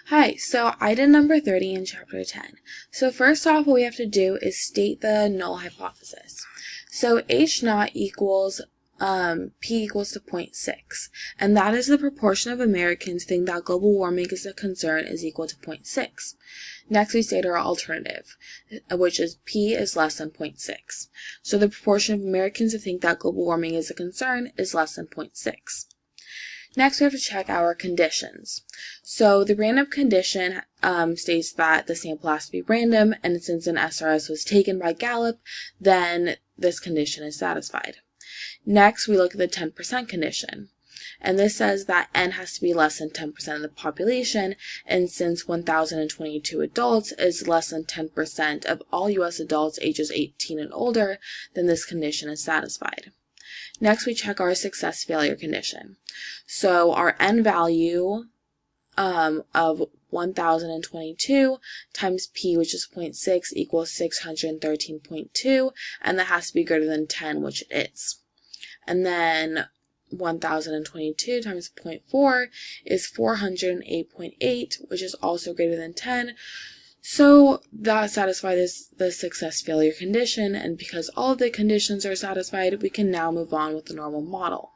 Hi, so I did number 30 in chapter 10. So first off, what we have to do is state the null hypothesis. So H naught equals P equals to 0.6, and that is the proportion of Americans who think that global warming is a concern is equal to 0.6. Next, we state our alternative, which is P is less than 0.6. So the proportion of Americans who think that global warming is a concern is less than 0.6. Next, we have to check our conditions. So the random condition states that the sample has to be random, and since an SRS was taken by Gallup, then this condition is satisfied. Next, we look at the 10% condition, and this says that N has to be less than 10% of the population, and since 1,022 adults is less than 10% of all U.S. adults ages 18 and older, then this condition is satisfied. Next, we check our success-failure condition. So our N value of 1,022 times P, which is 0.6, equals 613.2, and that has to be greater than 10, which it is. And then 1,022 times 0.4 is 408.8, which is also greater than 10. So that satisfies the success-failure condition, and because all of the conditions are satisfied, we can now move on with the normal model.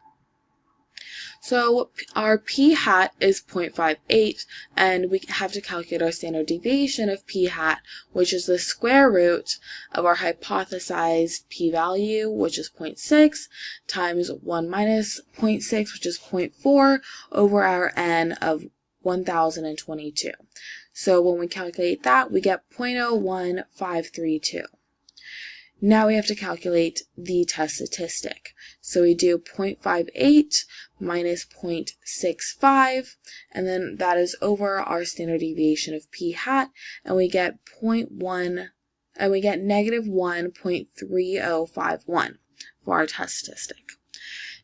So our p hat is 0.58, and we have to calculate our standard deviation of p hat, which is the square root of our hypothesized p-value, which is 0.6, times 1 minus 0.6, which is 0.4, over our n of 1,022. So when we calculate that, we get 0.01532. Now we have to calculate the test statistic. So we do 0.58 minus 0.65, and then that is over our standard deviation of p hat, and we get negative 1.3051 for our test statistic.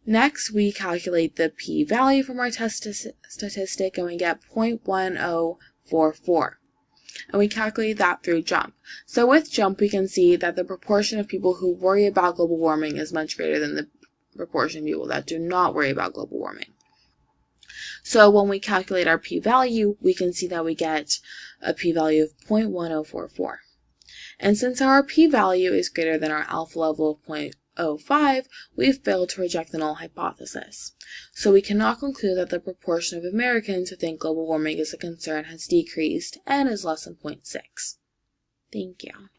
Next, we calculate the p-value from our test statistic, and we get 0.1044. And we calculate that through JUMP. So with JUMP, we can see that the proportion of people who worry about global warming is much greater than the proportion of people that do not worry about global warming. So when we calculate our p-value, we can see that we get a p-value of 0.1044. And since our p-value is greater than our alpha level of 0.05, we've failed to reject the null hypothesis. So we cannot conclude that the proportion of Americans who think global warming is a concern has decreased and is less than 0.6. Thank you.